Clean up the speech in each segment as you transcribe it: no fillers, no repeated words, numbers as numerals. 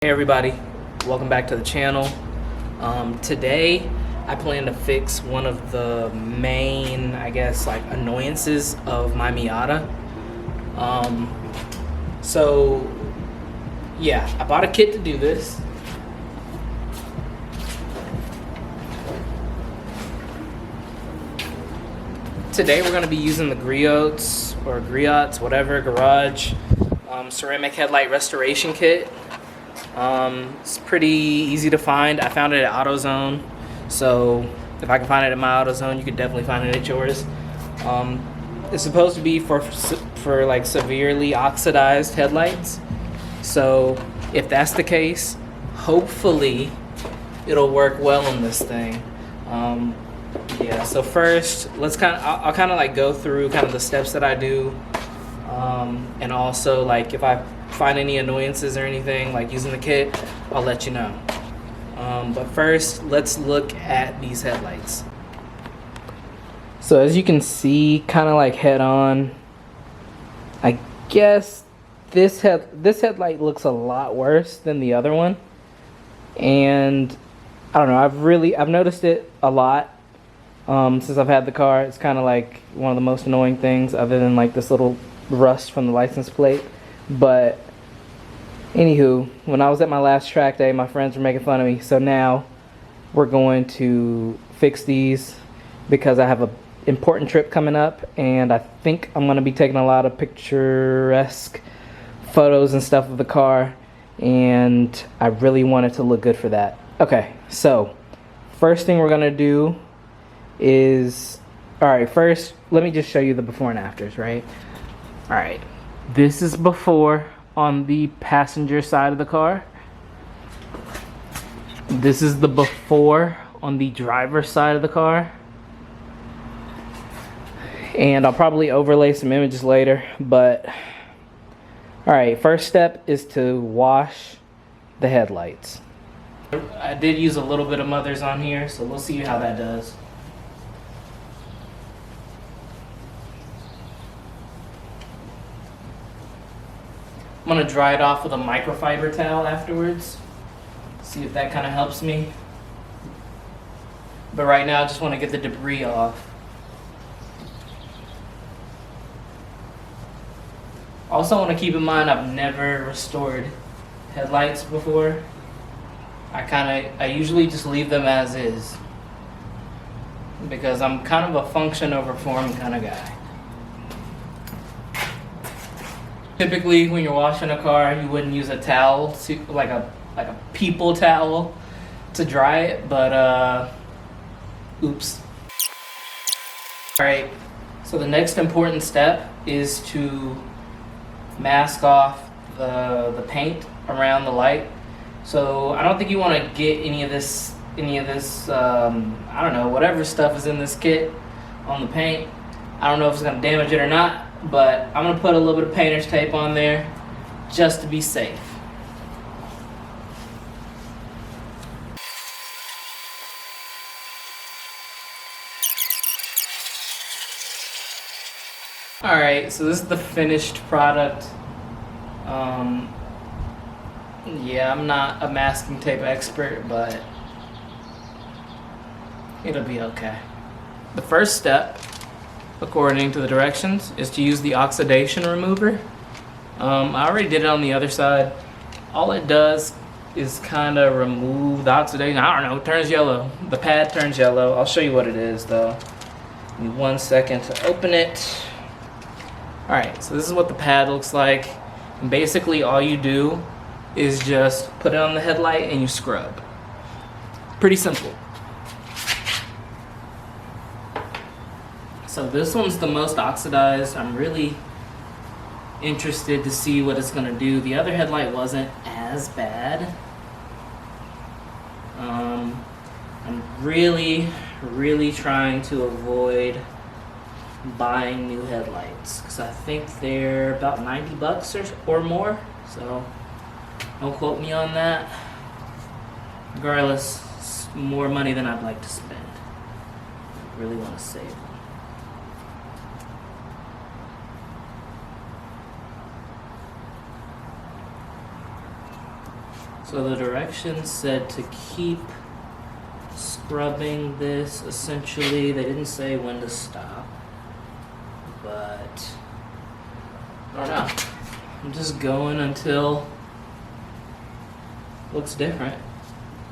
Hey everybody, welcome back to the channel. Today I plan to fix one of the main, annoyances of my Miata. I bought a kit to do this. Today we're going to be using the griots, whatever, garage ceramic headlight restoration kit. It's pretty easy to find. I found it at AutoZone, so if I can find it at my AutoZone, you could definitely find it at yours. It's supposed to be for like severely oxidized headlights, so if that's the case, hopefully it'll work well in this thing. So first, I'll kind of like go through kind of the steps that I do, and also like if I find any annoyances or anything like using the kit, I'll let you know. But first, let's look at these headlights. So as you can see, kind of like head on, I guess this headlight looks a lot worse than the other one, and I don't know, I've noticed it a lot since I've had the car. It's kind of like one of the most annoying things, other than like this little rust from the license plate. But anywho, when I was at my last track day, my friends were making fun of me, so now we're going to fix these because I have an important trip coming up, and I think I'm going to be taking a lot of picturesque photos and stuff of the car, and I really want it to look good for that. Okay, so first thing we're going to do is, alright, first let me just show you the before and afters, right? Alright, this is before on the passenger side of the car. This is the before on the driver's side of the car. And I'll probably overlay some images later, but alright, first step is to wash the headlights. I did use a little bit of Mother's on here, so we'll see how that does. I'm going to dry it off with a microfiber towel afterwards. See if that kind of helps me. But right now I just want to get the debris off. Also want to keep in mind I've never restored headlights before. I usually just leave them as is, because I'm kind of a function over form kind of guy. Typically, when you're washing a car, you wouldn't use a towel, like a people towel, to dry it, but oops. Alright, so the next important step is to mask off the paint around the light. So I don't think you want to get any of this, I don't know, whatever stuff is in this kit on the paint. I don't know if it's going to damage it or not, but I'm going to put a little bit of painter's tape on there just to be safe. Alright, so this is the finished product. Yeah, I'm not a masking tape expert, but it'll be okay. The first step, according to the directions, is to use the oxidation remover. I already did it on the other side. All it does is kind of remove the oxidation. I don't know, it turns yellow. The pad turns yellow. I'll show you what it is though. Give me 1 second to open it. Alright, so this is what the pad looks like. And basically all you do is just put it on the headlight and you scrub. Pretty simple. So this one's the most oxidized. I'm really interested to see what it's gonna do. The other headlight wasn't as bad. I'm really trying to avoid buying new headlights because I think they're about $90 or more. So don't quote me on that. Regardless, it's more money than I'd like to spend. I really want to save. So the directions said to keep scrubbing this, essentially. They didn't say when to stop, but I don't know. I'm just going until it looks different.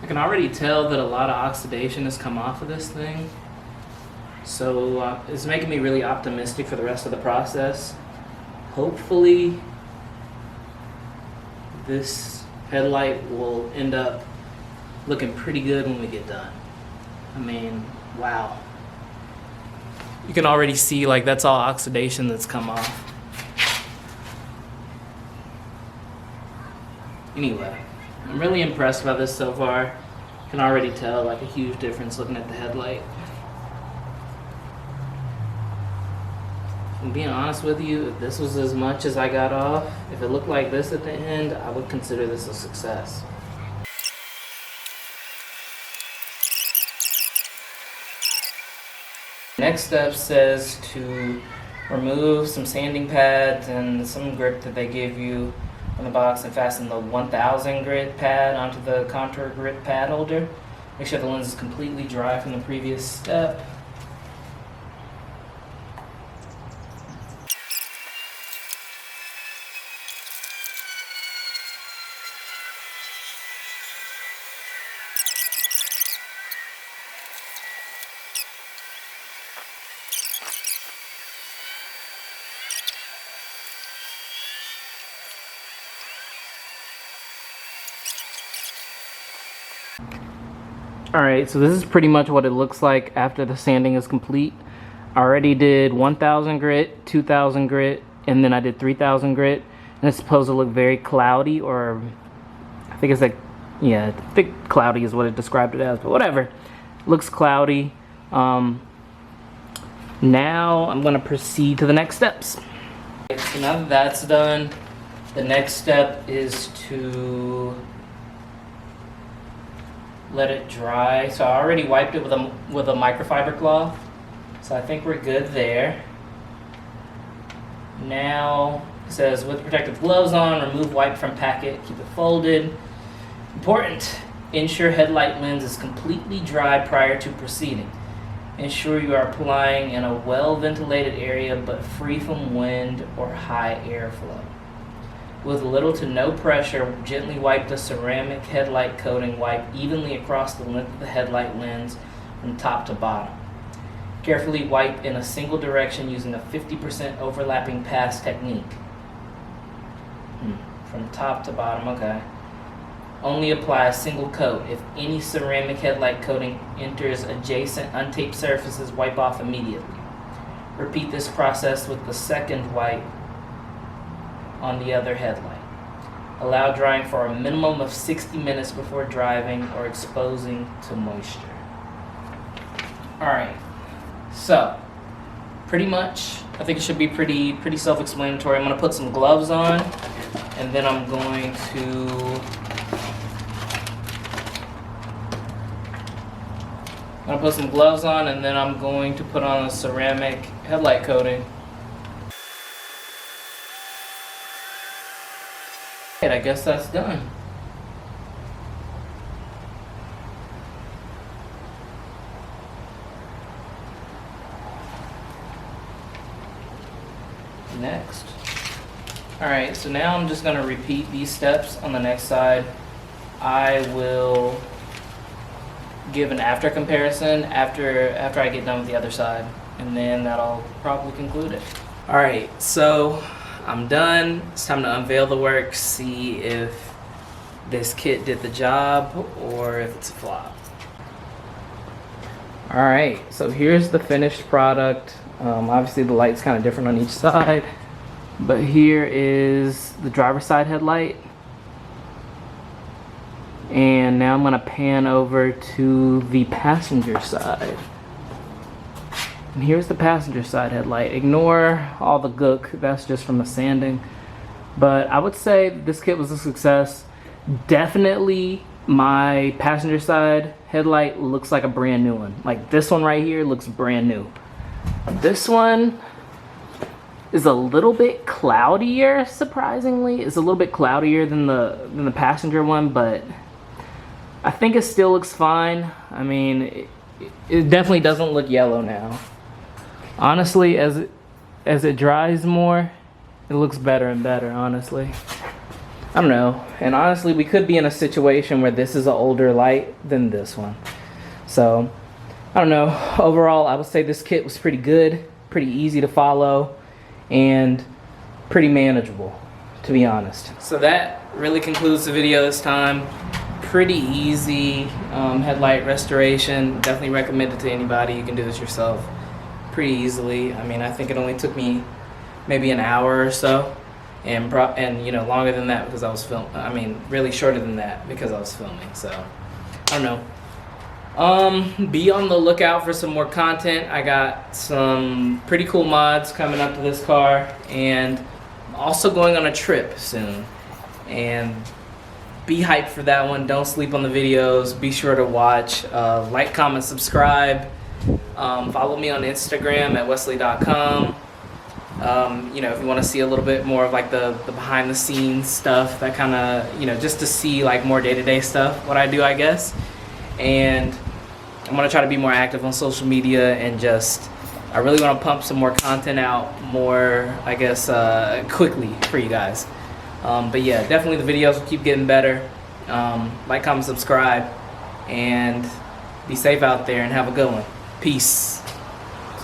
I can already tell that a lot of oxidation has come off of this thing, so it's making me really optimistic for the rest of the process. Hopefully this headlight will end up looking pretty good when we get done. I mean, wow. You can already see like that's all oxidation that's come off. Anyway, I'm really impressed by this so far. You can already tell like a huge difference looking at the headlight. And being honest with you, if this was as much as I got off, if it looked like this at the end, I would consider this a success. Next step says to remove some sanding pads and some grip that they give you on the box and fasten the 1000 grit pad onto the contour grip pad holder. Make sure the lens is completely dry from the previous step. Alright, so this is pretty much what it looks like after the sanding is complete. I already did 1000 grit, 2000 grit, and then I did 3000 grit. And it's supposed to look very cloudy, or I think it's like, yeah, I think cloudy is what it described it as, but whatever. Looks cloudy. Now I'm going to proceed to the next steps. So now that that's done, the next step is to let it dry. So I already wiped it with a microfiber cloth, so I think we're good there. Now it says with protective gloves on, remove wipe from packet, keep it folded. Important, ensure headlight lens is completely dry prior to proceeding. Ensure you are applying in a well ventilated area but free from wind or high airflow. With little to no pressure, gently wipe the ceramic headlight coating wipe evenly across the length of the headlight lens from top to bottom. Carefully wipe in a single direction using a 50% overlapping pass technique. From top to bottom, okay. Only apply a single coat. If any ceramic headlight coating enters adjacent untaped surfaces, wipe off immediately. Repeat this process with the second wipe on the other headlight. Allow drying for a minimum of 60 minutes before driving or exposing to moisture. Alright, so pretty much I think it should be pretty self-explanatory. I'm going to put some gloves on, and then I'm going to put some gloves on, and then I'm going to put on a ceramic headlight coating. And I guess that's done. Next. Alright, so now I'm just going to repeat these steps on the next side. I will give an after comparison after I get done with the other side, and then that'll probably conclude it. Alright, so I'm done. It's time to unveil the work, see if this kit did the job or if it's a flop. Alright, so here's the finished product. Obviously the light's kind of different on each side, but here is the driver's side headlight. And now I'm going to pan over to the passenger side. And here's the passenger side headlight. Ignore all the gook, that's just from the sanding. But I would say this kit was a success. Definitely my passenger side headlight looks like a brand new one. Like this one right here looks brand new. This one, is a little bit cloudier, surprisingly. It's a little bit cloudier than the passenger one, but I think it still looks fine. I mean, it definitely doesn't look yellow now. Honestly, as it dries more, it looks better and better, honestly. I don't know. And honestly, we could be in a situation where this is an older light than this one. So, I don't know. Overall, I would say this kit was pretty good, pretty easy to follow, and pretty manageable, to be honest. So that really concludes the video this time. Pretty easy headlight restoration. Definitely recommend it to anybody. You can do this yourself pretty easily. I mean, I think it only took me maybe an hour or so, and you know, longer than that because I was filming. I mean, really shorter than that because I was filming. So I don't know. Be on the lookout for some more content. I got some pretty cool mods coming up to this car, and also going on a trip soon. And be hyped for that one. Don't sleep on the videos. Be sure to watch. Like, comment, subscribe. Follow me on Instagram at WesleyDotCom. You know, if you want to see a little bit more of like the behind the scenes stuff, that kind of, you know, just to see like more day-to-day stuff, what I do, I guess. And I'm going to try to be more active on social media, and just, I really want to pump some more content out more, I guess, quickly for you guys. But yeah, definitely the videos will keep getting better. Like, comment, subscribe, and be safe out there and have a good one. Peace.